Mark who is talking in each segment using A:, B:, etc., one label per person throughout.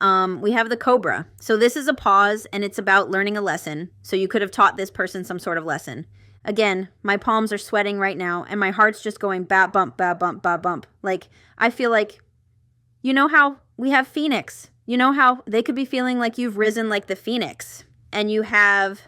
A: We have the Cobra. So this is a pause, and it's about learning a lesson. So you could have taught this person some sort of lesson. Again, my palms are sweating right now, and my heart's just going bat bump, bat bump, bat bump. Like, I feel like, you know how we have Phoenix? You know how they could be feeling like you've risen like the Phoenix. And you have,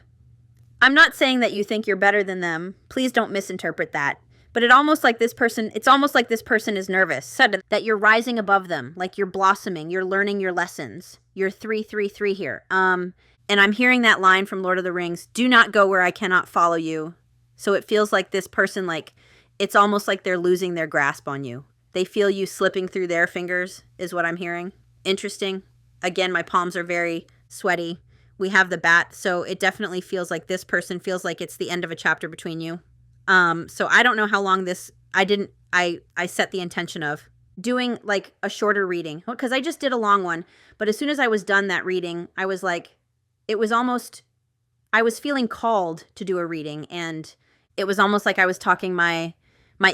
A: I'm not saying that you think you're better than them. Please don't misinterpret that. But it's almost like this person is nervous, said that you're rising above them, like you're blossoming, you're learning your lessons. You're 333 here. And I'm hearing that line from Lord of the Rings, do not go where I cannot follow you. So it feels like this person, like, it's almost like they're losing their grasp on you. They feel you slipping through their fingers, is what I'm hearing. Interesting. Again, my palms are very sweaty. We have the bat, so it definitely feels like this person feels like it's the end of a chapter between you. So I don't know how long this, I set the intention of doing like a shorter reading, because I just did a long one. But as soon as I was done that reading, I was like, it was almost, I was feeling called to do a reading, and it was almost like I was talking, my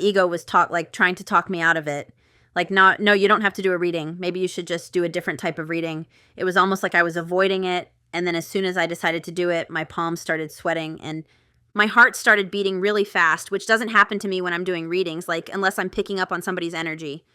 A: ego was trying to talk me out of it. Like, no, you don't have to do a reading. Maybe you should just do a different type of reading. It was almost like I was avoiding it. And then as soon as I decided to do it, my palms started sweating and my heart started beating really fast, which doesn't happen to me when I'm doing readings, like unless I'm picking up on somebody's energy.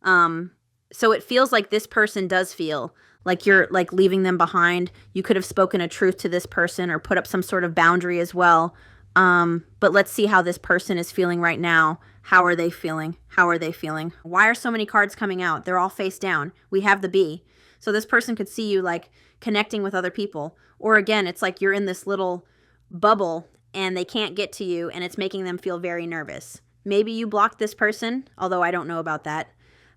A: So it feels like this person does feel like you're like leaving them behind. You could have spoken a truth to this person or put up some sort of boundary as well. But let's see how this person is feeling right now. How are they feeling? How are they feeling? Why are so many cards coming out? They're all face down. We have the Bee. So this person could see you like connecting with other people. Or again, it's like you're in this little bubble and they can't get to you, and it's making them feel very nervous. Maybe you blocked this person, although I don't know about that.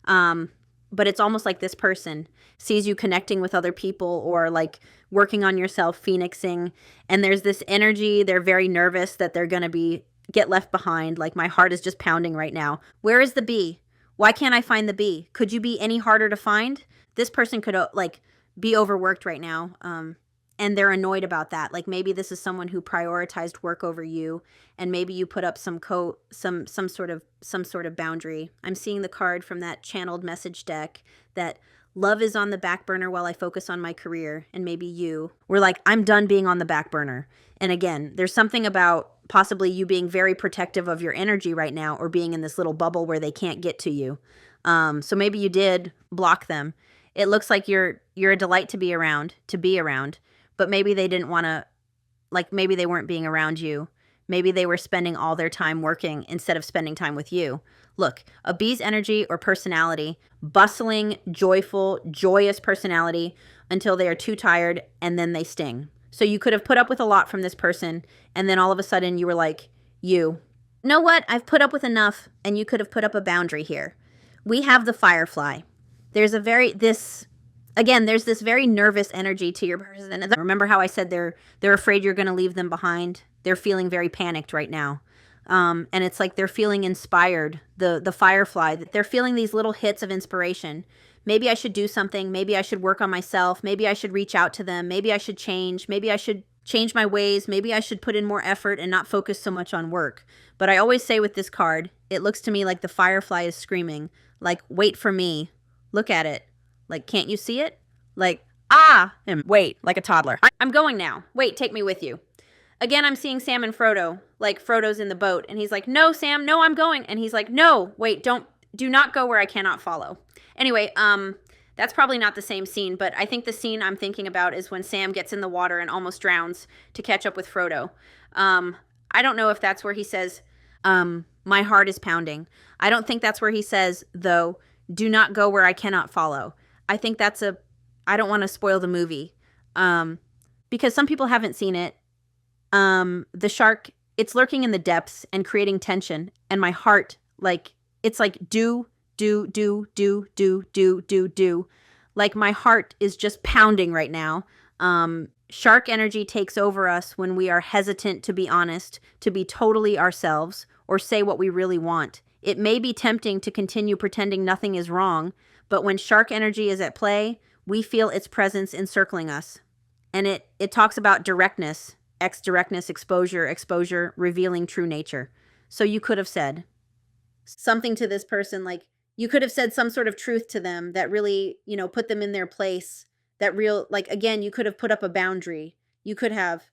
A: But it's almost like this person sees you connecting with other people or like working on yourself, phoenixing, and there's this energy. They're very nervous that they're going to get left behind. Like, my heart is just pounding right now. Where is the Bee? Why can't I find the Bee? Could you be any harder to find? This person could like be overworked right now. And they're annoyed about that. Like, maybe this is someone who prioritized work over you, and maybe you put up some sort of boundary. I'm seeing the card from that channeled message deck that love is on the back burner while I focus on my career, and maybe you were like, I'm done being on the back burner. And again, there's something about possibly you being very protective of your energy right now, or being in this little bubble where they can't get to you. So maybe you did block them. It looks like you're a delight to be around, but maybe they didn't want to, like, maybe they weren't being around you. Maybe they were spending all their time working instead of spending time with you. Look, a Bee's energy or personality, bustling, joyful, joyous personality until they are too tired, and then they sting. So you could have put up with a lot from this person, and then all of a sudden you were like, you know what? I've put up with enough, and you could have put up a boundary here. We have the Firefly. There's this very nervous energy to your person. Remember how I said they're afraid you're going to leave them behind? They're feeling very panicked right now. And it's like they're feeling inspired. The Firefly, they're feeling these little hits of inspiration. Maybe I should do something. Maybe I should work on myself. Maybe I should reach out to them. Maybe I should change. Maybe I should change my ways. Maybe I should put in more effort and not focus so much on work. But I always say with this card, it looks to me like the Firefly is screaming, like, wait for me. Look at it. Like, can't you see it? Like, and wait, like a toddler. I'm going now. Wait, take me with you. Again, I'm seeing Sam and Frodo, like Frodo's in the boat, and he's like, no, Sam, no, I'm going. And he's like, no, wait, do not go where I cannot follow. Anyway, that's probably not the same scene, but I think the scene I'm thinking about is when Sam gets in the water and almost drowns to catch up with Frodo. I don't know if that's where he says, my heart is pounding. I don't think that's where he says, though, do not go where I cannot follow. I think I don't want to spoil the movie, because some people haven't seen it. The shark, it's lurking in the depths and creating tension. And my heart, like, it's like, do. Like, my heart is just pounding right now. Shark energy takes over us when we are hesitant to be honest, to be totally ourselves, or say what we really want. It may be tempting to continue pretending nothing is wrong, but when shark energy is at play, we feel its presence encircling us. And it talks about directness, directness, exposure, revealing true nature. So you could have said something to this person, like, you could have said some sort of truth to them that really, put them in their place, That real, like, again, you could have put up a boundary. You could have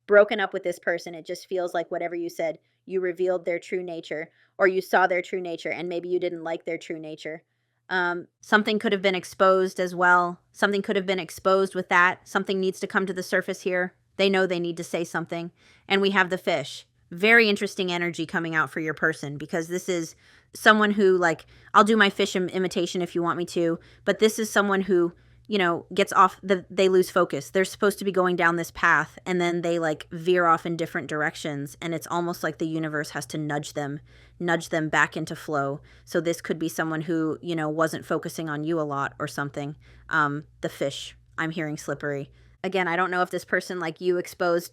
A: broken up with this person. It just feels like whatever you said, you revealed their true nature, or you saw their true nature, and maybe you didn't like their true nature. Something could have been exposed as well. Something could have been exposed with that. Something needs to come to the surface here. They know they need to say something. And we have the fish. Very interesting energy coming out for your person, because this is someone who, like, I'll do my fish imitation if you want me to, but this is someone who, you know, gets off, they lose focus. They're supposed to be going down this path, and then they, like, veer off in different directions, and it's almost like the universe has to nudge them back into flow. So this could be someone who, you know, wasn't focusing on you a lot or something. The fish, I'm hearing slippery. Again, I don't know if this person, like, you exposed,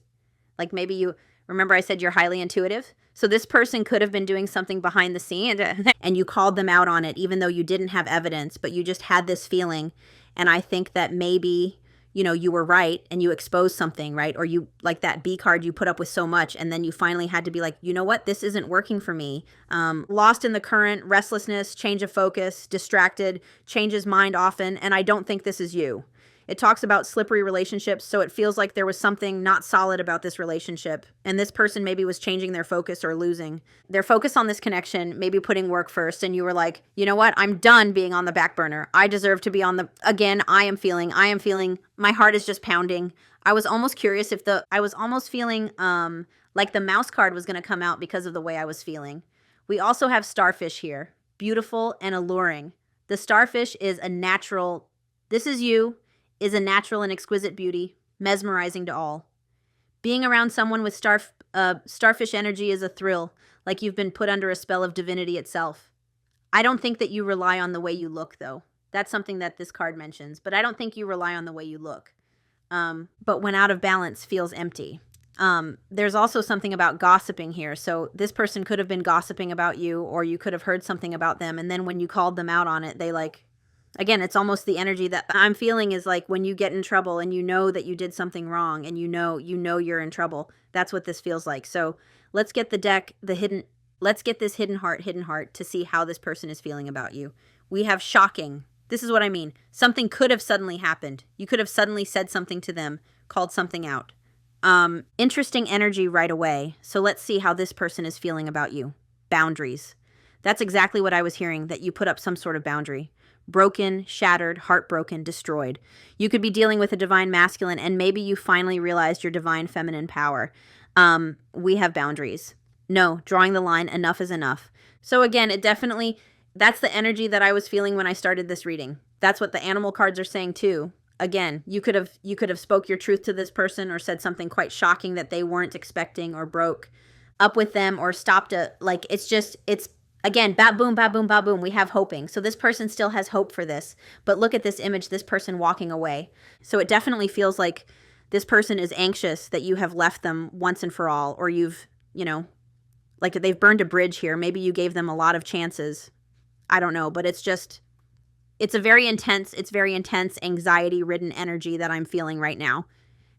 A: like, maybe you, remember I said you're highly intuitive? So this person could have been doing something behind the scene and you called them out on it, even though you didn't have evidence, but you just had this feeling. And I think that maybe, you know, you were right and you exposed something, right? Or you, like that B card, you put up with so much, and then you finally had to be like, you know what, this isn't working for me. Lost in the current, restlessness, change of focus, distracted, changes mind often, and I don't think this is you. It talks about slippery relationships, so it feels like there was something not solid about this relationship, and this person maybe was changing their focus or losing their focus on this connection, maybe putting work first, and you were like, you know what, I'm done being on the back burner. I deserve to be on the, again, I am feeling, my heart is just pounding. I was almost curious if I was almost feeling like the mouse card was going to come out because of the way I was feeling. We also have starfish here, beautiful and alluring. The starfish is a natural, this is you, is a natural and exquisite beauty, mesmerizing to all. Being around someone with starfish energy is a thrill, like you've been put under a spell of divinity itself. I don't think that you rely on the way you look, though. That's something that this card mentions, but I don't think you rely on the way you look. But when out of balance, feels empty. There's also something about gossiping here. So this person could have been gossiping about you, or you could have heard something about them, and then when you called them out on it, they, like, again, it's almost the energy that I'm feeling is like when you get in trouble and you know that you did something wrong and you know you're in trouble. That's what this feels like. So let's get the deck, let's get this hidden heart to see how this person is feeling about you. We have shocking. This is what I mean. Something could have suddenly happened. You could have suddenly said something to them, called something out. Interesting energy right away. So let's see how this person is feeling about you. Boundaries. That's exactly what I was hearing, that you put up some sort of boundary. Broken, shattered, heartbroken, destroyed. You could be dealing with a divine masculine, and maybe you finally realized your divine feminine power. We have boundaries. No, drawing the line, enough is enough. So again, it definitely, that's the energy that I was feeling when I started this reading. That's what the animal cards are saying too. Again, you could have spoke your truth to this person, or said something quite shocking that they weren't expecting, or broke up with them, or stopped it's again, bat boom, bat boom, bat boom. We have hoping. So this person still has hope for this. But look at this image, this person walking away. So it definitely feels like this person is anxious that you have left them once and for all, or you've, you know, like they've burned a bridge here. Maybe you gave them a lot of chances. I don't know, but it's a very intense, anxiety-ridden energy that I'm feeling right now.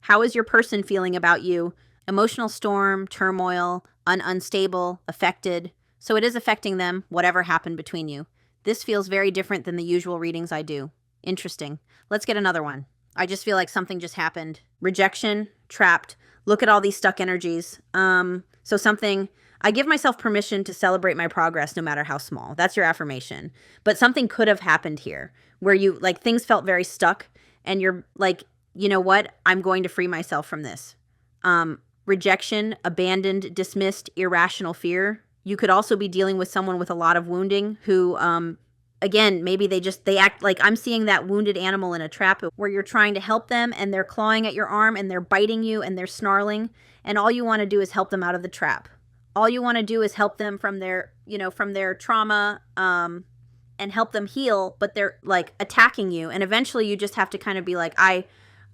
A: How is your person feeling about you? Emotional storm, turmoil, unstable, affected. So it is affecting them, whatever happened between you. This feels very different than the usual readings I do. Interesting. Let's get another one. I just feel like something just happened. Rejection, trapped. Look at all these stuck energies. So something, I give myself permission to celebrate my progress no matter how small. That's your affirmation. But something could have happened here where you, like, things felt very stuck and you're like, you know what? I'm going to free myself from this. Rejection, abandoned, dismissed, irrational fear. You could also be dealing with someone with a lot of wounding who, again, maybe they act like, I'm seeing that wounded animal in a trap where you're trying to help them and they're clawing at your arm and they're biting you and they're snarling. And all you want to do is help them out of the trap. All you want to do is help them from their, from their trauma, and help them heal, but they're like attacking you. And eventually you just have to kind of be like, I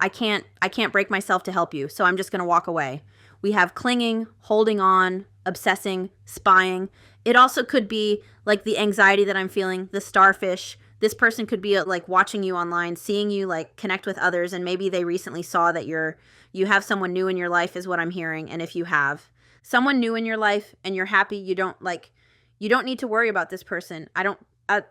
A: can't break myself to help you. So I'm just going to walk away. We have clinging, holding on, obsessing, spying. It also could be like the anxiety that I'm feeling, the starfish. This person could be like watching you online, seeing you like connect with others, and maybe they recently saw that you have someone new in your life is what I'm hearing. And if you have someone new in your life and you're happy, you don't need to worry about this person.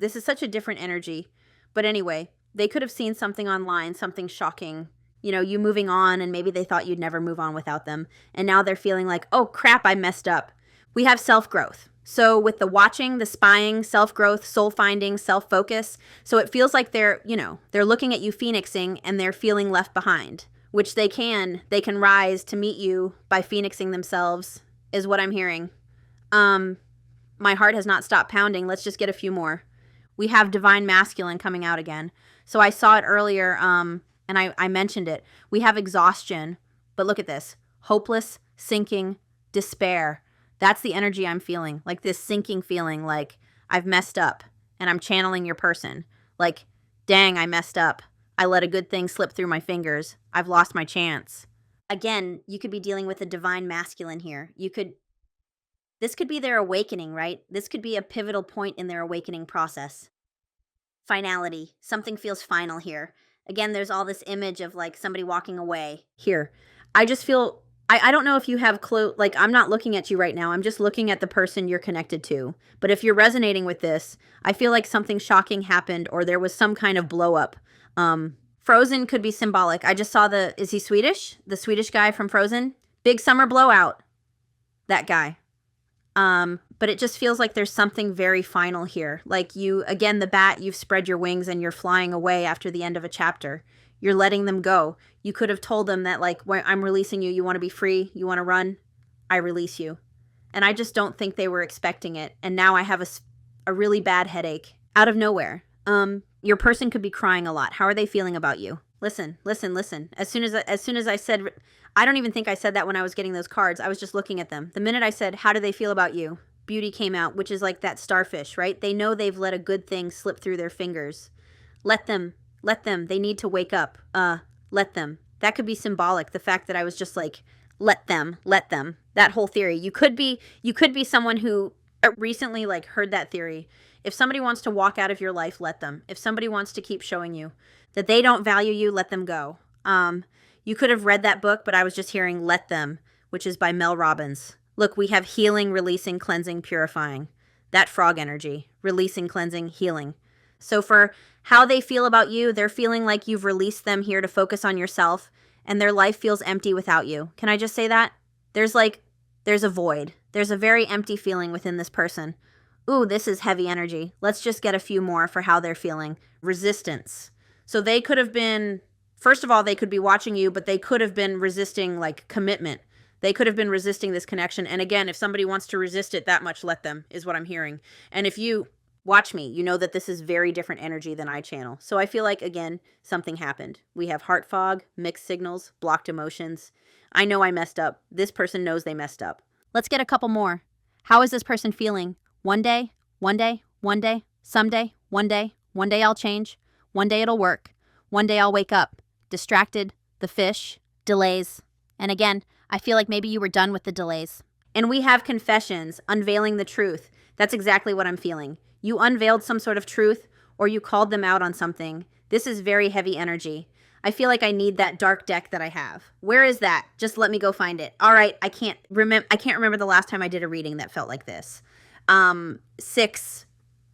A: This is such a different energy. But anyway, They could have seen something online, something shocking, you know, you moving on, and maybe they thought you'd never move on without them. And now they're feeling like, oh crap, I messed up. We have self-growth. So with the watching, the spying, self-growth, soul-finding, self-focus, so it feels like they're, you know, they're looking at you phoenixing and they're feeling left behind, which they can rise to meet you by phoenixing themselves, is what I'm hearing. My heart has not stopped pounding. Let's just get a few more. We have divine masculine coming out again. So I saw it earlier, and I mentioned it. We have exhaustion, but look at this. Hopeless, sinking, despair. That's the energy I'm feeling, like this sinking feeling, like I've messed up, and I'm channeling your person. Like, dang, I messed up. I let a good thing slip through my fingers. I've lost my chance. Again, you could be dealing with a divine masculine here. This could be their awakening, right? This could be a pivotal point in their awakening process. Finality. Something feels final here. Again, there's all this image of like somebody walking away here. I just feel, I don't know if you have clue, like I'm not looking at you right now. I'm just looking at the person you're connected to. But if you're resonating with this, I feel like something shocking happened or there was some kind of blow up. Frozen could be symbolic. I just saw is he Swedish? The Swedish guy from Frozen? Big summer blowout. That guy. But it just feels like there's something very final here. Like you, again, the bat, you've spread your wings and you're flying away after the end of a chapter. You're letting them go. You could have told them that like, I'm releasing you. You want to be free? You want to run? I release you. And I just don't think they were expecting it. And now I have a really bad headache out of nowhere. Your person could be crying a lot. How are they feeling about you? Listen. As soon as I said, I don't even think I said that when I was getting those cards. I was just looking at them. The minute I said, how do they feel about you? Beauty came out, which is like that starfish, right? They know they've let a good thing slip through their fingers. Let them. They need to wake up. Let them. That could be symbolic. The fact that I was just like, let them. That whole theory. You could be someone who recently like heard that theory. If somebody wants to walk out of your life, let them. If somebody wants to keep showing you that they don't value you, let them go. You could have read that book, but I was just hearing Let Them, which is by Mel Robbins. Look, we have healing, releasing, cleansing, purifying. That frog energy. Releasing, cleansing, healing. So for how they feel about you, they're feeling like you've released them here to focus on yourself, and their life feels empty without you. Can I just say that? There's a void. There's a very empty feeling within this person. Ooh, this is heavy energy. Let's just get a few more for how they're feeling. Resistance. So they could have been, first of all, they could be watching you, but they could have been resisting like commitment. They could have been resisting this connection. And again, if somebody wants to resist it that much, let them, is what I'm hearing. And if you watch me, you know that this is very different energy than I channel. So I feel like, again, something happened. We have heart fog, mixed signals, blocked emotions. I know I messed up. This person knows they messed up. Let's get a couple more. How is this person feeling? One day, someday, one day I'll change. One day it'll work. One day I'll wake up. Distracted, the fish, delays. And again, I feel like maybe you were done with the delays. And we have confessions, unveiling the truth. That's exactly what I'm feeling. You unveiled some sort of truth or you called them out on something. This is very heavy energy. I feel like I need that dark deck that I have. Where is that? Just let me go find it. All right, I can't remember the last time I did a reading that felt like this. 6.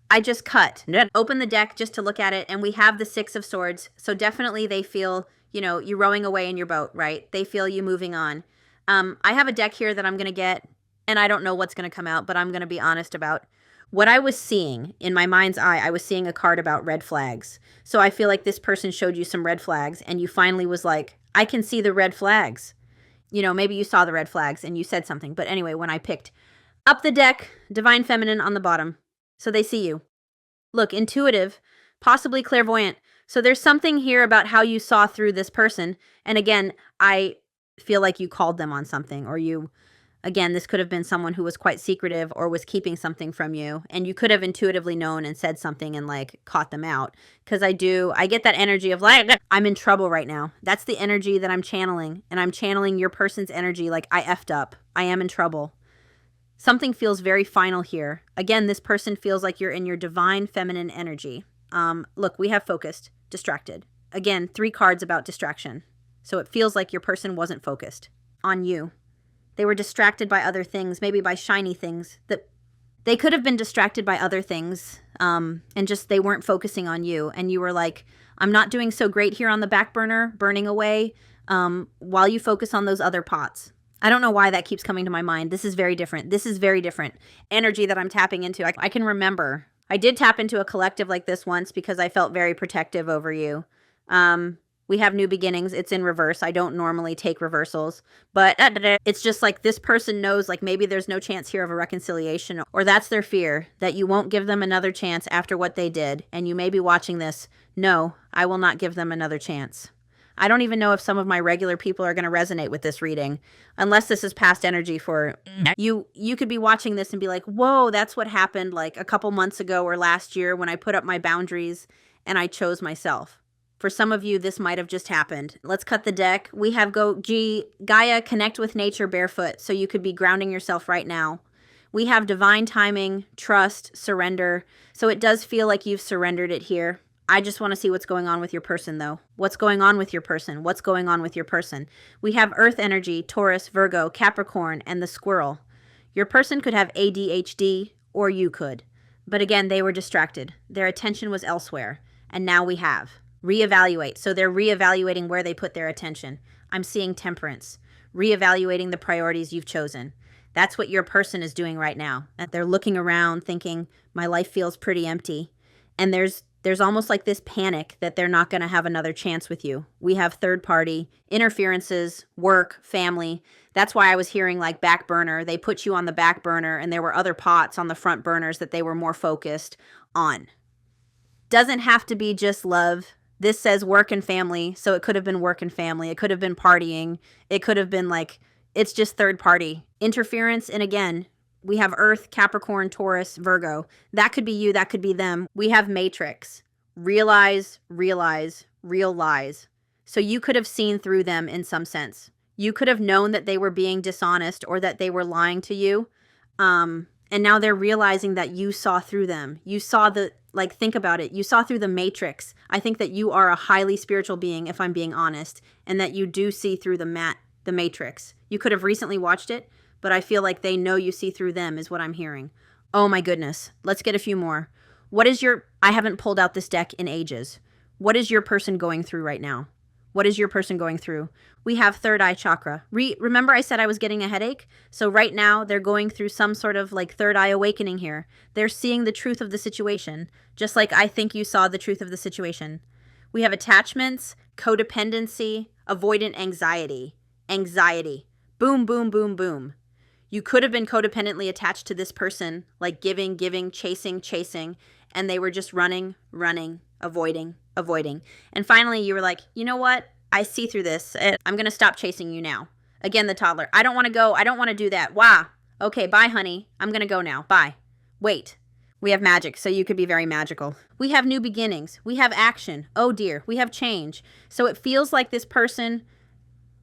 A: I just cut. Open the deck just to look at it, and we have the 6 of Swords. So definitely they feel, you know, you rowing away in your boat, right? They feel you moving on. I have a deck here that I'm going to get, and I don't know what's going to come out, but I'm going to be honest about what I was seeing in my mind's eye. I was seeing a card about red flags. So I feel like this person showed you some red flags, and you finally was like, I can see the red flags. You know, maybe you saw the red flags and you said something. But anyway, when I picked up the deck, Divine Feminine on the bottom. So they see you. Look, intuitive, possibly clairvoyant. So there's something here about how you saw through this person. And again, I feel like you called them on something, or you, again, this could have been someone who was quite secretive or was keeping something from you. And you could have intuitively known and said something and like caught them out. Because I get that energy of like, I'm in trouble right now. That's the energy that I'm channeling. And I'm channeling your person's energy like I effed up. I am in trouble. Something feels very final here. Again, this person feels like you're in your divine feminine energy. Look, we have focused, distracted. Again, 3 cards about distraction. So it feels like your person wasn't focused on you. They were distracted by other things, maybe by shiny things. That they could have been distracted by other things, and just they weren't focusing on you. And you were like, I'm not doing so great here on the back burner, burning away, while you focus on those other pots. I don't know why that keeps coming to my mind. This is very different. This is very different energy that I'm tapping into. I can remember. I did tap into a collective like this once because I felt very protective over you. We have new beginnings. It's in reverse. I don't normally take reversals, but it's just like this person knows like maybe there's no chance here of a reconciliation, or that's their fear, that you won't give them another chance after what they did. And you may be watching this. No, I will not give them another chance. I don't even know if some of my regular people are going to resonate with this reading, unless this is past energy for you. You could be watching this and be like, whoa, that's what happened like a couple months ago or last year when I put up my boundaries and I chose myself. For some of you, this might have just happened. Let's cut the deck. We have Gaia, connect with nature barefoot. So you could be grounding yourself right now. We have divine timing, trust, surrender. So it does feel like you've surrendered it here. I just want to see what's going on with your person, though. What's going on with your person? What's going on with your person? We have earth energy, Taurus, Virgo, Capricorn, and the squirrel. Your person could have ADHD, or you could. But again, they were distracted. Their attention was elsewhere. And now we have reevaluate. So they're reevaluating where they put their attention. I'm seeing temperance. Reevaluating the priorities you've chosen. That's what your person is doing right now. They're looking around thinking, my life feels pretty empty. And there's almost like this panic that they're not going to have another chance with you. We have third party interferences, work, family. That's why I was hearing like back burner. They put you on the back burner and there were other pots on the front burners that they were more focused on. Doesn't have to be just love. This says work and family, so it could have been work and family. It could have been partying. It could have been like, it's just third party interference. And again, we have Earth, Capricorn, Taurus, Virgo. That could be you. That could be them. We have Matrix. Realize, real lies. So you could have seen through them in some sense. You could have known that they were being dishonest or that they were lying to you. And now they're realizing that you saw through them. You saw think about it. You saw through the matrix. I think that you are a highly spiritual being, if I'm being honest, and that you do see through the matrix. You could have recently watched it, but I feel like they know you see through them is what I'm hearing. Oh my goodness. Let's get a few more. I haven't pulled out this deck in ages. What is your person going through right now? What is your person going through? We have third eye chakra. Remember I said I was getting a headache? So right now they're going through some sort of like third eye awakening here. They're seeing the truth of the situation, just like I think you saw the truth of the situation. We have attachments, codependency, avoidant anxiety. Boom, boom, boom, boom. You could have been codependently attached to this person, like giving, chasing, and they were just running, avoiding. And finally, you were like, you know what? I see through this. I'm going to stop chasing you now. Again, the toddler. I don't want to go. I don't want to do that. Wow. Okay, bye, honey. I'm going to go now. Bye. Wait. We have magic, so you could be very magical. We have new beginnings. We have action. Oh, dear. We have change. So it feels like this person,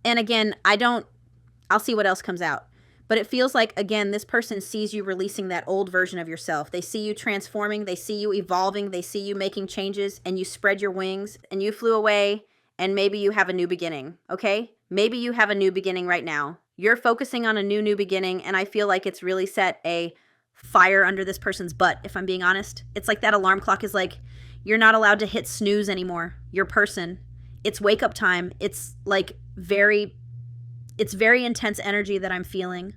A: and again, I'll see what else comes out. But it feels like, again, this person sees you releasing that old version of yourself. They see you transforming. They see you evolving. They see you making changes, and you spread your wings, and you flew away, and maybe you have a new beginning, okay? Maybe you have a new beginning right now. You're focusing on a new beginning, and I feel like it's really set a fire under this person's butt, if I'm being honest. It's like that alarm clock is like, you're not allowed to hit snooze anymore. Your person. It's wake up time. It's like it's very intense energy that I'm feeling.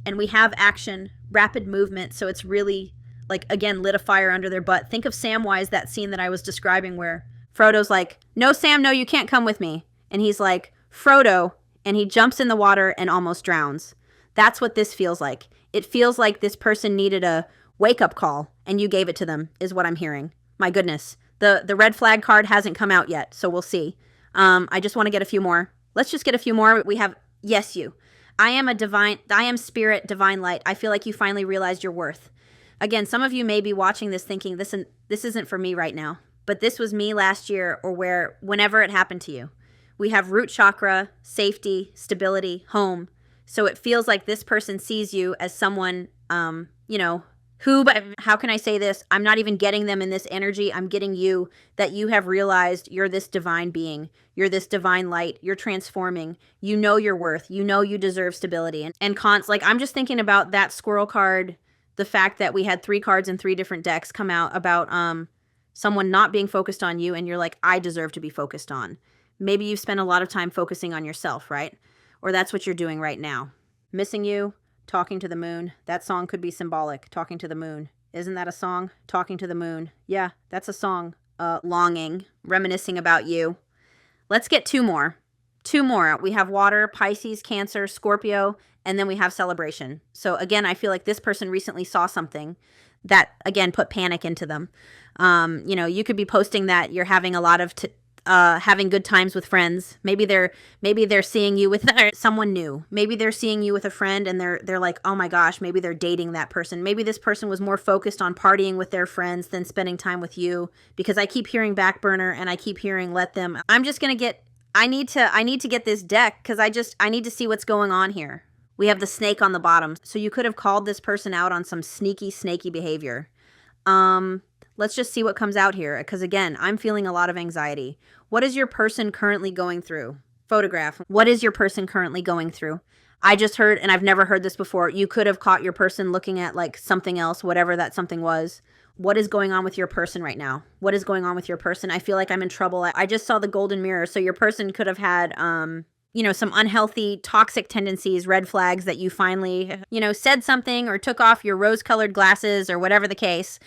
A: And we have action, rapid movement. So it's really like, again, lit a fire under their butt. Think of Samwise, that scene that I was describing where Frodo's like, no, Sam, no, you can't come with me. And he's like, Frodo. And he jumps in the water and almost drowns. That's what this feels like. It feels like this person needed a wake up call and you gave it to them is what I'm hearing. My goodness. The red flag card hasn't come out yet. So we'll see. I just want to get a few more. Let's just get a few more. We have yes, you. I am spirit, divine light. I feel like you finally realized your worth. Again, some of you may be watching this thinking this isn't for me right now, but this was me last year or whenever it happened to you. We have root chakra, safety, stability, home. So it feels like this person sees you as someone, but how can I say this? I'm not even getting them in this energy. I'm getting you, that you have realized you're this divine being. You're this divine light. You're transforming. You know your worth. You know you deserve stability. And cons, like I'm just thinking about that squirrel card, the fact that we had 3 cards in 3 different decks come out about someone not being focused on you, and you're like, I deserve to be focused on. Maybe you've spent a lot of time focusing on yourself, right? Or that's what you're doing right now. Missing you, talking to the moon. That song could be symbolic, talking to the moon. Isn't that a song? Talking to the moon. Yeah, that's a song. Longing, reminiscing about you. Let's get two more. Two more. We have water, Pisces, Cancer, Scorpio, and then we have celebration. So again, I feel like this person recently saw something that, again, put panic into them. You know, you could be posting that you're having a lot of having good times with friends. Maybe they're seeing you with someone new. Maybe they're seeing you with a friend and they're like, oh my gosh, maybe they're dating that person. Maybe this person was more focused on partying with their friends than spending time with you, because I keep hearing back burner and I keep hearing let them. I'm just going to get, I need to get this deck because I need to see what's going on here. We have the snake on the bottom. So you could have called this person out on some snaky behavior. Let's just see what comes out here, because again, I'm feeling a lot of anxiety. What is your person currently going through? Photograph. What is your person currently going through? I just heard, and I've never heard this before, you could have caught your person looking at like something else, whatever that something was. What is going on with your person right now? What is going on with your person? I feel like I'm in trouble. I just saw the golden mirror. So your person could have had, you know, some unhealthy, toxic tendencies, red flags that you finally, you know, said something or took off your rose-colored glasses or whatever the case.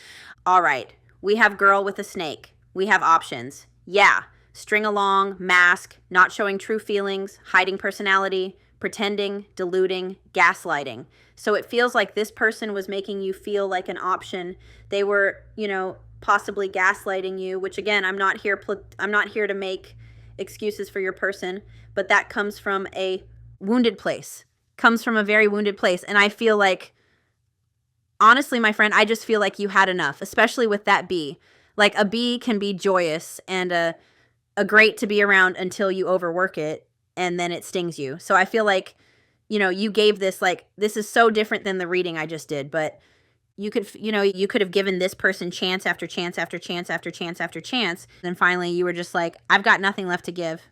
A: All right. We have girl with a snake. We have options. Yeah. String along, mask, not showing true feelings, hiding personality, pretending, deluding, gaslighting. So it feels like this person was making you feel like an option. They were, you know, possibly gaslighting you, which again, I'm not here to make excuses for your person, but that comes from a wounded place. Comes from a very wounded place. And I feel like, honestly, my friend, I just feel like you had enough, especially with that bee. Like a bee can be joyous and a great to be around until you overwork it and then it stings you. So I feel like, you know, you gave this, like, this is so different than the reading I just did, but you could, you know, you could have given this person chance after chance after chance after chance after chance. And then finally you were just like, I've got nothing left to give.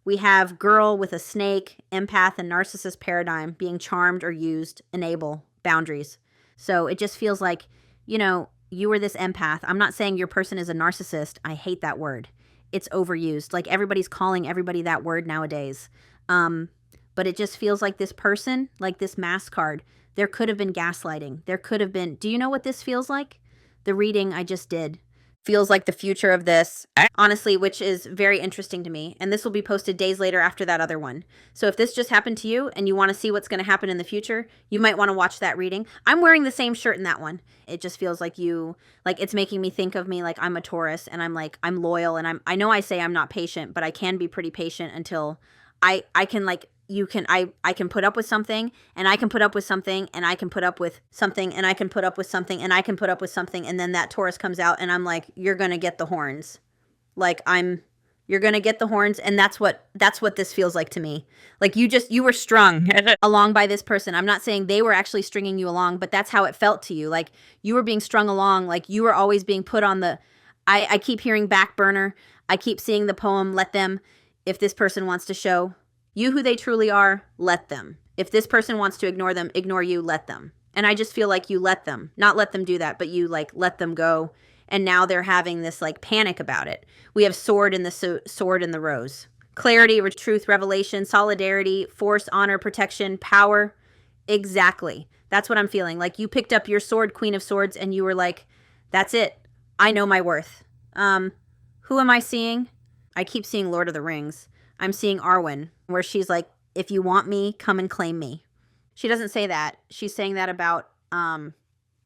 A: We have girl with a snake, empath, and narcissist paradigm, being charmed or used, enable, boundaries. So it just feels like, you know, you were this empath. I'm not saying your person is a narcissist. I hate that word. It's overused. Like everybody's calling everybody that word nowadays. But it just feels like this person, like this mask card, there could have been gaslighting. There could have been, do you know what this feels like? The reading I just did feels like the future of this, honestly, which is very interesting to me. And this will be posted days later after that other one. So if this just happened to you and you want to see what's going to happen in the future, you might want to watch that reading. I'm wearing the same shirt in that one. It just feels like you, like it's making me think of me like I'm a Taurus and I'm like, I'm loyal and I know I say I'm not patient, but I can be pretty patient until I can like, I can put up with something and I can put up with something and I can put up with something and I can put up with something and I can put up with something. And then that Taurus comes out and I'm like, you're going to get the horns. Like you're going to get the horns. And that's what this feels like to me. Like you were strung along by this person. I'm not saying they were actually stringing you along, but that's how it felt to you. Like you were being strung along. Like you were always being put on the, I keep hearing back burner. I keep seeing the poem, let them, if this person wants to show you who they truly are, let them. If this person wants to ignore them, ignore you, let them. And I just feel like you let them, not let them do that, but you like let them go. And now they're having this like panic about it. We have sword in the rose. Clarity, truth, revelation, solidarity, force, honor, protection, power. Exactly. That's what I'm feeling. Like you picked up your sword, Queen of Swords, and you were like, that's it. I know my worth. Who am I seeing? I keep seeing Lord of the Rings. I'm seeing Arwen, where she's like, if you want me, come and claim me. She doesn't say that. She's saying that about, oh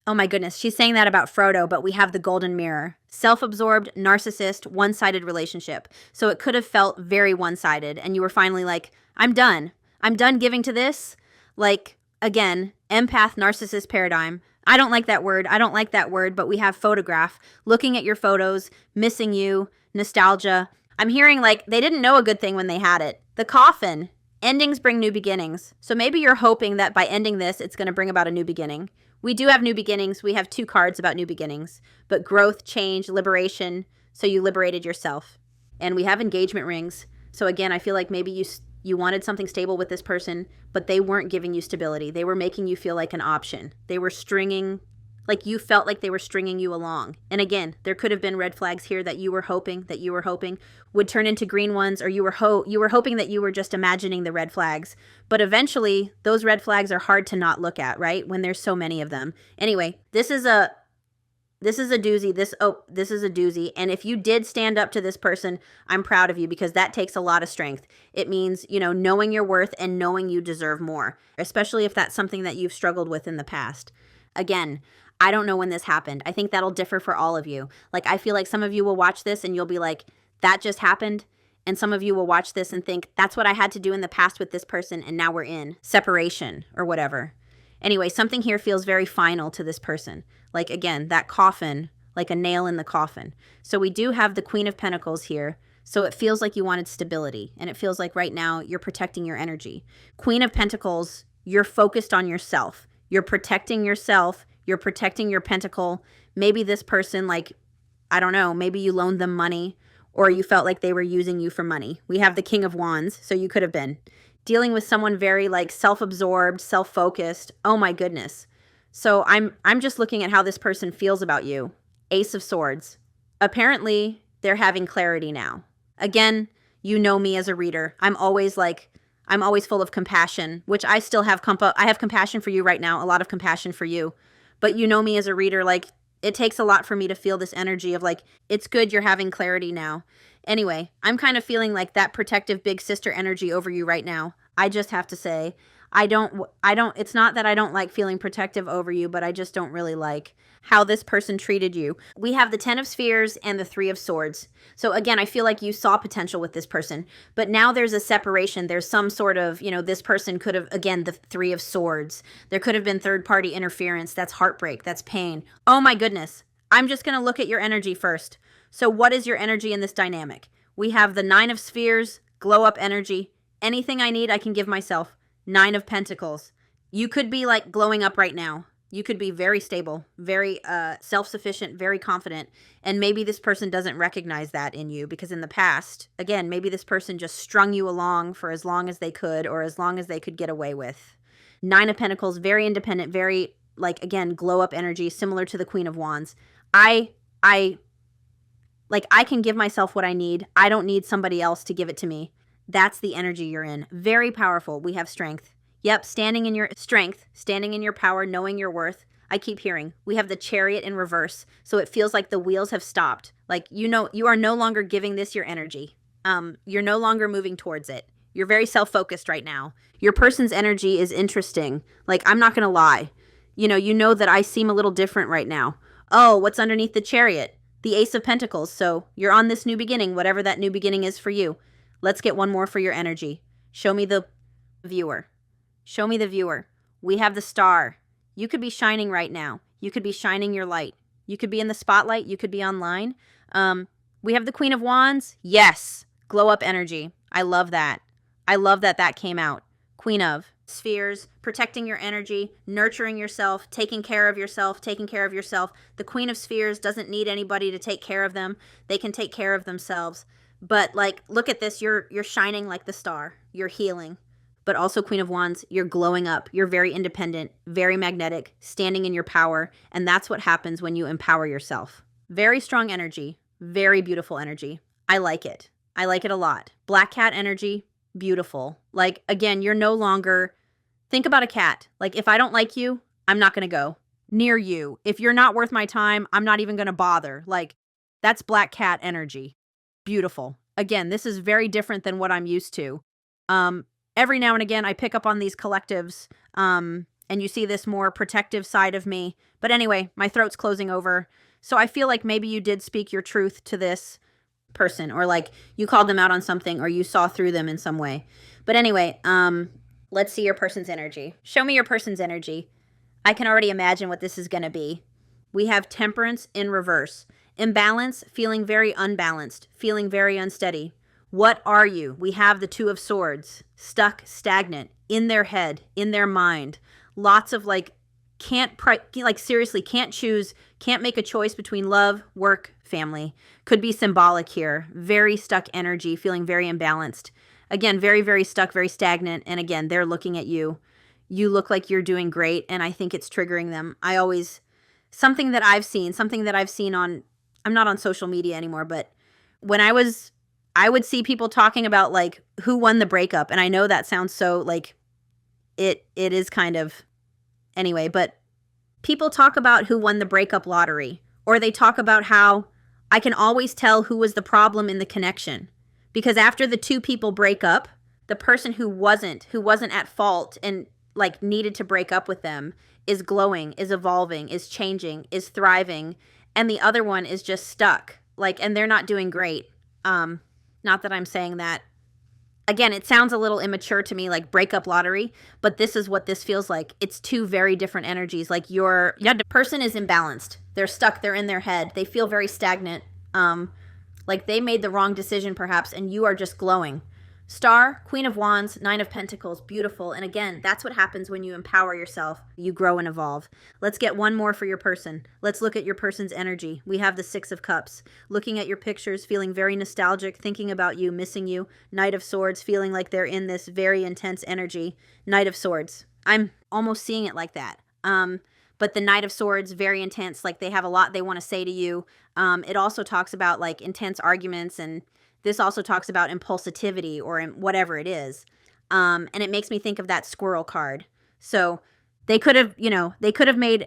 A: my goodness, she's saying that about Frodo, but we have the golden mirror. Self-absorbed, narcissist, one-sided relationship. So it could have felt very one-sided, and you were finally like, I'm done. I'm done giving to this. Like, again, empath, narcissist paradigm. I don't like that word, but we have photograph, looking at your photos, missing you, nostalgia. I'm hearing like they didn't know a good thing when they had it. The coffin. Endings bring new beginnings. So maybe you're hoping that by ending this, it's going to bring about a new beginning. We do have new beginnings. We have 2 cards about new beginnings. But growth, change, liberation. So you liberated yourself. And we have engagement rings. So again, I feel like maybe you wanted something stable with this person, but they weren't giving you stability. They were making you feel like an option. They were stringing Like you felt like they were stringing you along. And again, there could have been red flags here that you were hoping would turn into green ones, or you were hoping that you were just imagining the red flags. But eventually, those red flags are hard to not look at, right? When there's so many of them. Anyway, this is a doozy. This is a doozy. And if you did stand up to this person, I'm proud of you, because that takes a lot of strength. It means, knowing your worth and knowing you deserve more, especially if that's something that you've struggled with in the past. Again, I don't know when this happened. I think that'll differ for all of you. Like, I feel like some of you will watch this and you'll be like, that just happened. And some of you will watch this and think, that's what I had to do in the past with this person, and now we're in separation or whatever. Anyway, something here feels very final to this person. Like, again, that coffin, like a nail in the coffin. So we do have the Queen of Pentacles here. So it feels like you wanted stability. And it feels like right now you're protecting your energy. Queen of Pentacles, you're focused on yourself. You're protecting yourself. You're protecting your pentacle. Maybe this person, like, I don't know, maybe you loaned them money, or you felt like they were using you for money. We have the King of Wands, so you could have been dealing with someone very like self-absorbed, self-focused. Oh my goodness. So I'm just looking at how this person feels about you. Ace of Swords. Apparently, they're having clarity now. Again, you know me as a reader. I'm always full of compassion, which I still have. I have compassion for you right now, a lot of compassion for you. But you know me as a reader, like, it takes a lot for me to feel this energy of like, it's good you're having clarity now. Anyway, I'm kind of feeling like that protective big sister energy over you right now. I just have to say, it's not that I don't like feeling protective over you, but I just don't really like how this person treated you. We have the 10 of Spheres and the 3 of Swords. So again, I feel like you saw potential with this person, but now there's a separation. There's some sort of, this person could have, again, the 3 of Swords. There could have been third-party interference. That's heartbreak. That's pain. Oh my goodness. I'm just going to look at your energy first. So what is your energy in this dynamic? We have the 9 of Spheres, glow up energy. Anything I need, I can give myself. 9 of Pentacles. You could be like glowing up right now. You could be very stable, very self-sufficient, very confident. And maybe this person doesn't recognize that in you, because in the past, again, maybe this person just strung you along for as long as they could, or as long as they could get away with. 9 of Pentacles, very independent, very, like, again, glow up energy, similar to the Queen of Wands. I can give myself what I need. I don't need somebody else to give it to me. That's the energy you're in. Very powerful. We have strength. Yep, standing in your strength, standing in your power, knowing your worth. I keep hearing. We have the Chariot in reverse. So it feels like the wheels have stopped. Like, you are no longer giving this your energy. You're no longer moving towards it. You're very self-focused right now. Your person's energy is interesting. Like, I'm not going to lie. You know that I seem a little different right now. Oh, what's underneath the Chariot? The Ace of Pentacles. So you're on this new beginning, whatever that new beginning is for you. Let's get one more for your energy. Show me the viewer. Show me the viewer. We have the Star. You could be shining right now. You could be shining your light. You could be in the spotlight. You could be online. We have the Queen of Wands. Yes. Glow up energy. I love that. I love that that came out. Queen of Spheres, protecting your energy, nurturing yourself, taking care of yourself, taking care of yourself. The Queen of Spheres doesn't need anybody to take care of them. They can take care of themselves. But, like, look at this. You're shining like the star. You're healing. But also, Queen of Wands, you're glowing up. You're very independent, very magnetic, standing in your power. And that's what happens when you empower yourself. Very strong energy. Very beautiful energy. I like it. I like it a lot. Black cat energy. Beautiful. Like, again, you're no longer... Think about a cat. Like, if I don't like you, I'm not going to go near you. If you're not worth my time, I'm not even going to bother. Like, that's black cat energy. Beautiful. Again, this is very different than what I'm used to. Every now and again, I pick up on these collectives, and you see this more protective side of me. But anyway, my throat's closing over. So I feel like maybe you did speak your truth to this person, or like you called them out on something, or you saw through them in some way. But anyway, let's see your person's energy. Show me your person's energy. I can already imagine what this is going to be. We have Temperance in reverse. Imbalance, feeling very unbalanced, feeling very unsteady. What are you? We have the Two of Swords, stuck, stagnant, in their head, in their mind. Lots of seriously, can't choose, can't make a choice between love, work, family. Could be symbolic here. Very stuck energy, feeling very imbalanced. Again, very, very stuck, very stagnant. And again, they're looking at you. You look like you're doing great, and I think it's triggering them. something that I've seen on, I'm not on social media anymore, but when I would see people talking about like who won the breakup. And I know that sounds so like it is kind of, anyway, but people talk about who won the breakup lottery, or they talk about how I can always tell who was the problem in the connection. Because after the two people break up, the person who wasn't at fault and like needed to break up with them is glowing, is evolving, is changing, is thriving, and the other one is just stuck. Like, and they're not doing great. Not that I'm saying that. Again, it sounds a little immature to me, like breakup lottery, but this is what this feels like. It's two very different energies. Like the person is imbalanced. They're stuck. They're in their head. They feel very stagnant. Like they made the wrong decision perhaps, and you are just glowing. Star, Queen of Wands, Nine of Pentacles, beautiful. And again, that's what happens when you empower yourself. You grow and evolve. Let's get one more for your person. Let's look at your person's energy. We have the Six of Cups. Looking at your pictures, feeling very nostalgic, thinking about you, missing you. Knight of Swords, feeling like they're in this very intense energy. Knight of Swords. I'm almost seeing it like that. But the Knight of Swords, very intense, like they have a lot they want to say to you. It also talks about like intense arguments, and this also talks about impulsivity or whatever it is. And it makes me think of that squirrel card. So they could have, they could have made,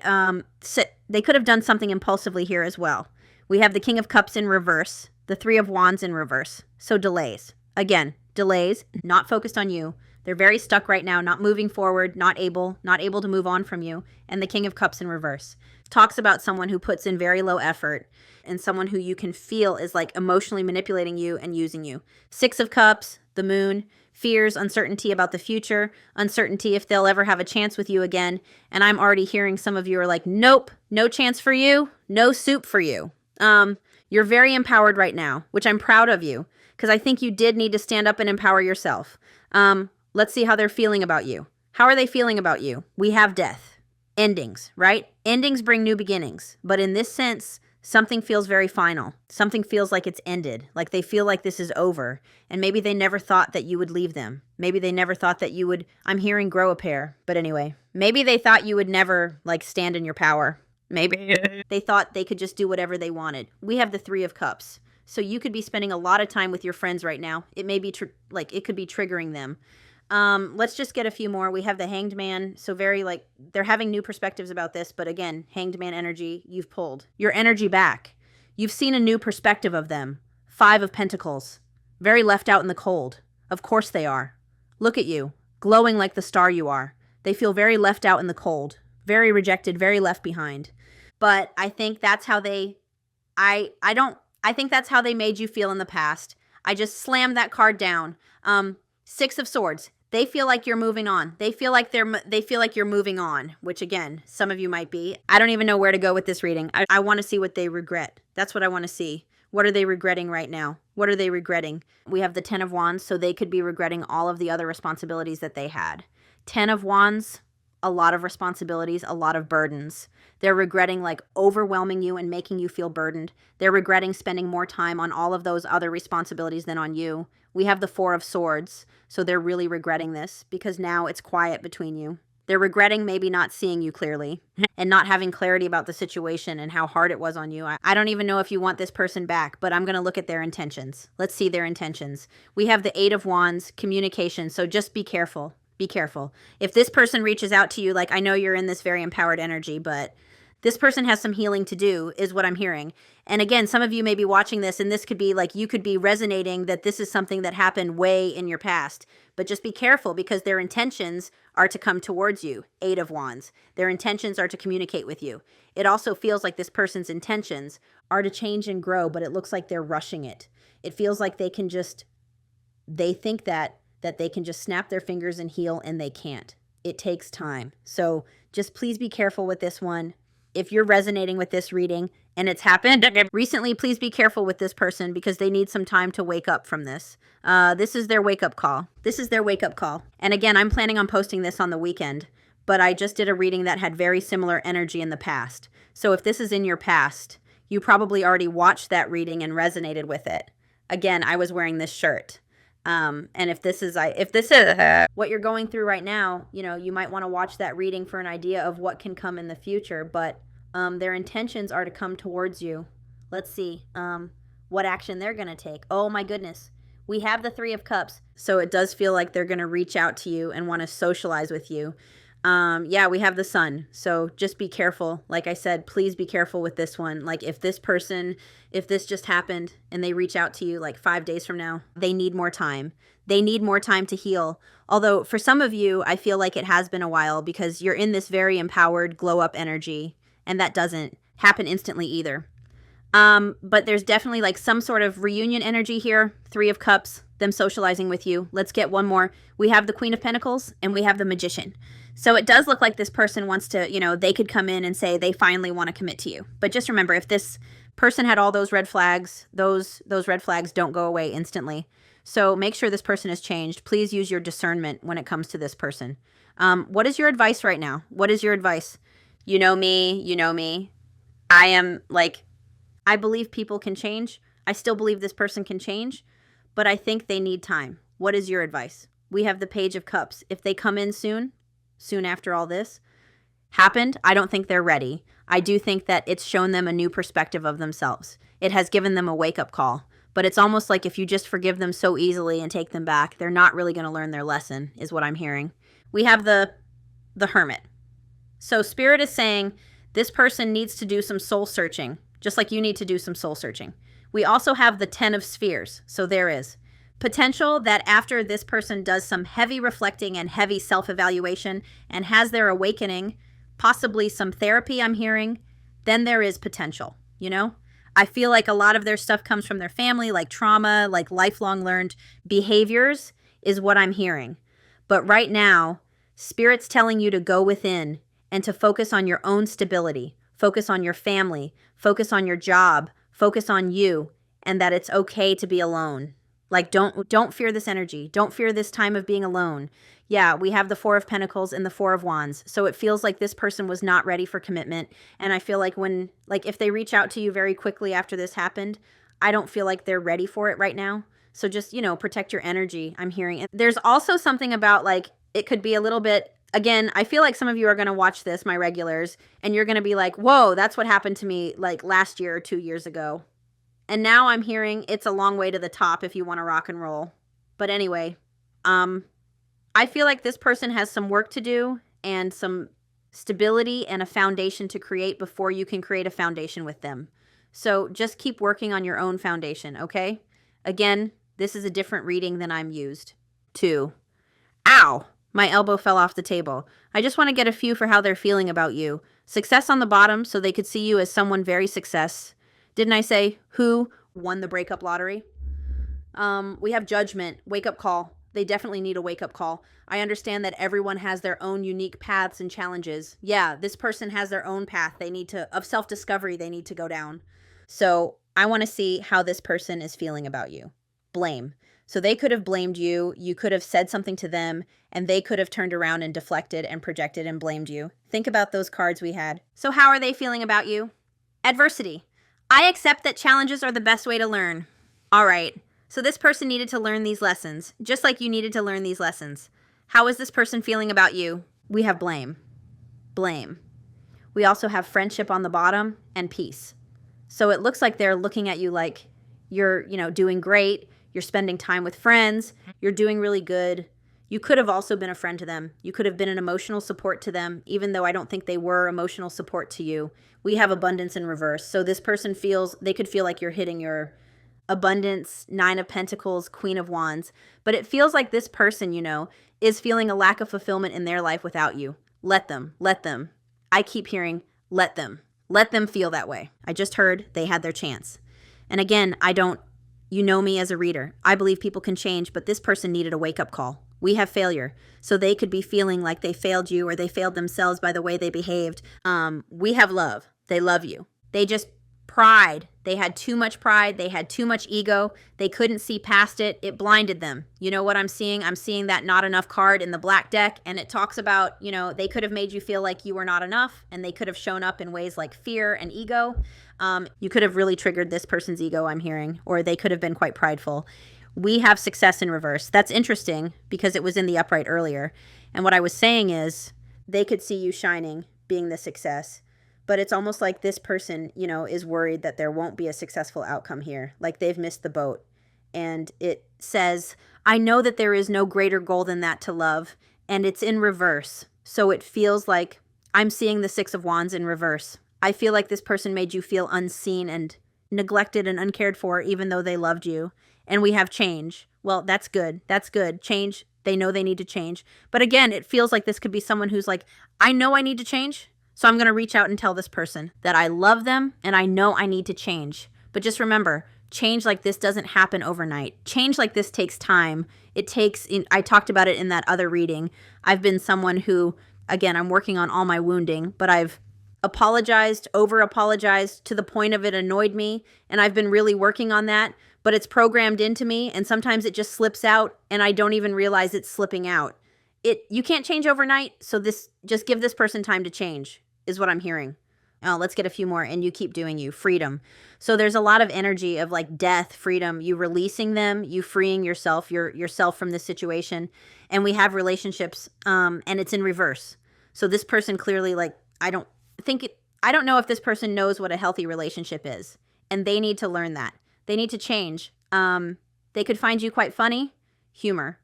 A: they could have done something impulsively here as well. We have the King of Cups in reverse, the Three of Wands in reverse. So delays. Again, delays, not focused on you. They're very stuck right now, not moving forward, not able to move on from you. And the King of Cups in reverse talks about someone who puts in very low effort and someone who you can feel is like emotionally manipulating you and using you. Six of Cups, the Moon, fears, uncertainty about the future, uncertainty if they'll ever have a chance with you again. And I'm already hearing some of you are like, nope, no chance for you, no soup for you. You're very empowered right now, which I'm proud of you, because I think you did need to stand up and empower yourself. Let's see how they're feeling about you. How are they feeling about you? We have death. Endings, right? Endings bring new beginnings. But in this sense, something feels very final. Something feels like it's ended. Like they feel like this is over. And maybe they never thought that you would leave them. Maybe they never thought that you would, I'm hearing grow a pair. But anyway, maybe they thought you would never like stand in your power. Maybe they thought they could just do whatever they wanted. We have the Three of Cups. So you could be spending a lot of time with your friends right now. It may be it could be triggering them. Let's just get a few more. We have the Hanged Man. So very like, they're having new perspectives about this. But again, Hanged Man energy, you've pulled your energy back. You've seen a new perspective of them. Five of Pentacles. Very left out in the cold. Of course they are. Look at you. Glowing like the star you are. They feel very left out in the cold. Very rejected, very left behind. But I think that's how they, I think that's how they made you feel in the past. I just slammed that card down. Six of Swords. They feel like you're moving on. They feel like you're moving on, which again, some of you might be. I don't even know where to go with this reading. I want to see what they regret. That's what I want to see. What are they regretting right now? What are they regretting? We have the Ten of Wands, so they could be regretting all of the other responsibilities that they had. Ten of Wands, a lot of responsibilities, a lot of burdens. They're regretting like overwhelming you and making you feel burdened. They're regretting spending more time on all of those other responsibilities than on you. We have the Four of Swords, so they're really regretting this because now it's quiet between you. They're regretting maybe not seeing you clearly and not having clarity about the situation and how hard it was on you. I don't even know if you want this person back, but I'm going to look at their intentions. Let's see their intentions. We have the Eight of Wands, communication, so just be careful. Be careful. If this person reaches out to you, like I know you're in this very empowered energy, but this person has some healing to do is what I'm hearing. And again, some of you may be watching this and this could be like, you could be resonating that this is something that happened way in your past, but just be careful because their intentions are to come towards you. Eight of Wands. Their intentions are to communicate with you. It also feels like this person's intentions are to change and grow, but it looks like they're rushing it. It feels like they think that they can just snap their fingers and heal, and they can't. It takes time. So just please be careful with this one. If you're resonating with this reading and it's happened recently, please be careful with this person because they need some time to wake up from this. This is their wake-up call. This is their wake-up call. And again, I'm planning on posting this on the weekend, but I just did a reading that had very similar energy in the past. So if this is in your past, you probably already watched that reading and resonated with it. Again, I was wearing this shirt. And if this is what you're going through right now, you might want to watch that reading for an idea of what can come in the future. But Their intentions are to come towards you. Let's see what action they're going to take. Oh my goodness. We have the Three of Cups. So it does feel like they're going to reach out to you and want to socialize with you. Yeah, we have the Sun. So just be careful. Like I said, please be careful with this one. Like if this just happened and they reach out to you like 5 days from now, they need more time. They need more time to heal. Although for some of you, I feel like it has been a while because you're in this very empowered glow up energy, and that doesn't happen instantly either. But there's definitely like some sort of reunion energy here. Three of Cups, them socializing with you. Let's get one more. We have the Queen of Pentacles and we have the Magician. So it does look like this person wants to, they could come in and say they finally want to commit to you. But just remember, if this person had all those red flags, those red flags don't go away instantly. So make sure this person has changed. Please use your discernment when it comes to this person. What is your advice right now? What is your advice? You know me. I believe people can change. I still believe this person can change, but I think they need time. What is your advice? We have the Page of Cups. If they come in soon after all this happened, I don't think they're ready. I do think that it's shown them a new perspective of themselves. It has given them a wake-up call, but it's almost like if you just forgive them so easily and take them back, they're not really going to learn their lesson, is what I'm hearing. We have the Hermit. So Spirit is saying this person needs to do some soul searching, just like you need to do some soul searching. We also have the 10 of Spheres. So there is potential that after this person does some heavy reflecting and heavy self-evaluation and has their awakening, possibly some therapy I'm hearing, then there is potential, I feel like a lot of their stuff comes from their family, like trauma, like lifelong learned behaviors is what I'm hearing. But right now, Spirit's telling you to go within and to focus on your own stability, focus on your family, focus on your job, focus on you, and that it's okay to be alone. Like, don't fear this energy. Don't fear this time of being alone. Yeah, we have the Four of Pentacles and the Four of Wands. So it feels like this person was not ready for commitment. And I feel like if they reach out to you very quickly after this happened, I don't feel like they're ready for it right now. So just, protect your energy, I'm hearing. And there's also something about it could be a little bit, again, I feel like some of you are going to watch this, my regulars, and you're going to be like, whoa, that's what happened to me last year or 2 years ago. And now I'm hearing it's a long way to the top if you want to rock and roll. But anyway, I feel like this person has some work to do and some stability and a foundation to create before you can create a foundation with them. So just keep working on your own foundation, okay? Again, this is a different reading than I'm used to. Ow! My elbow fell off the table. I just want to get a few for how they're feeling about you. Success on the bottom, so they could see you as someone very success. Didn't I say who won the breakup lottery? We have Judgment, wake-up call. They definitely need a wake-up call. I understand that everyone has their own unique paths and challenges. Yeah, this person has their own path of self-discovery they need to go down. So I want to see how this person is feeling about you. Blame. So they could have blamed you. You could have said something to them, and they could have turned around and deflected and projected and blamed you. Think about those cards we had. So how are they feeling about you? Adversity. I accept that challenges are the best way to learn. All right. So this person needed to learn these lessons, just like you needed to learn these lessons. How is this person feeling about you? We have blame. Blame. We also have friendship on the bottom and peace. So it looks like they're looking at you like you're, doing great. You're spending time with friends. You're doing really good. You could have also been a friend to them. You could have been an emotional support to them, even though I don't think they were emotional support to you. We have abundance in reverse. So this person they could feel like you're hitting your abundance, Nine of Pentacles, Queen of Wands. But it feels like this person, is feeling a lack of fulfillment in their life without you. Let them. I keep hearing, let them. Let them feel that way. I just heard they had their chance. And again, you know me as a reader. I believe people can change, but this person needed a wake-up call. We have failure. So they could be feeling like they failed you or they failed themselves by the way they behaved. We have love. They love you. They just pride. They had too much pride. They had too much ego. They couldn't see past it. It blinded them. You know what I'm seeing? I'm seeing that not enough card in the black deck. And it talks about, they could have made you feel like you were not enough. And they could have shown up in ways like fear and ego. You could have really triggered this person's ego, I'm hearing. Or they could have been quite prideful. We have success in reverse. That's interesting because it was in the upright earlier. And what I was saying is they could see you shining, being the success. but it's almost like this person, you know, is worried that there won't be a successful outcome here. Like they've missed the boat. And it says, I know that there is no greater goal than that to love, and it's in reverse. So it feels like I'm seeing the Six of Wands in reverse. I feel like this person made you feel unseen and neglected and uncared for, even though they loved you. And we have change. Well, that's good. That's good. Change. They know they need to change. But again, it feels like this could be someone who's like, I know I need to change, so I'm going to reach out and tell this person that I love them and I know I need to change. But just remember, change like this doesn't happen overnight. Change like this takes time. It takes, I talked about it in that other reading. I've been someone who, again, I'm working on all my wounding, but I've apologized, over-apologized to the point of it annoyed me, and I've been really working on that, but it's programmed into me, and sometimes it just slips out, and I don't even realize it's slipping out. You can't change overnight, so just give this person time to change, is what I'm hearing. Oh, let's get a few more, and you keep doing you. Freedom. So there's a lot of energy of like death, freedom, you releasing them, you freeing yourself from this situation, and we have relationships, and it's in reverse. So this person clearly, like, I don't know if this person knows what a healthy relationship is, and they need to learn that. They need to change. They could find you quite funny. Humor.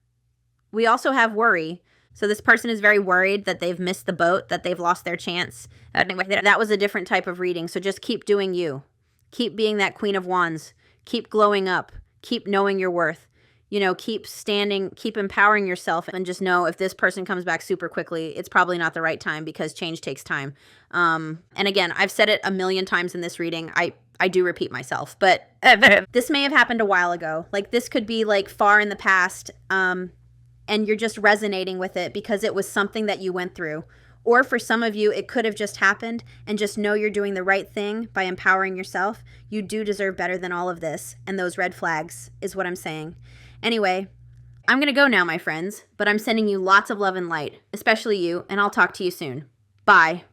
A: We also have worry. So this person is very worried that they've missed the boat, that they've lost their chance. Anyway, that was a different type of reading. So just keep doing you. Keep being that Queen of Wands. Keep glowing up. Keep knowing your worth. You know, keep standing, keep empowering yourself, and just know if this person comes back super quickly, it's probably not the right time because change takes time. And again, I've said it a million times in this reading. I do repeat myself, but this may have happened a while ago. Like this could be like far in the past, and you're just resonating with it because it was something that you went through. Or for some of you, it could have just happened, and just know you're doing the right thing by empowering yourself. You do deserve better than all of this, and those red flags is what I'm saying. Anyway, I'm going to go now, my friends, but I'm sending you lots of love and light, especially you, and I'll talk to you soon. Bye.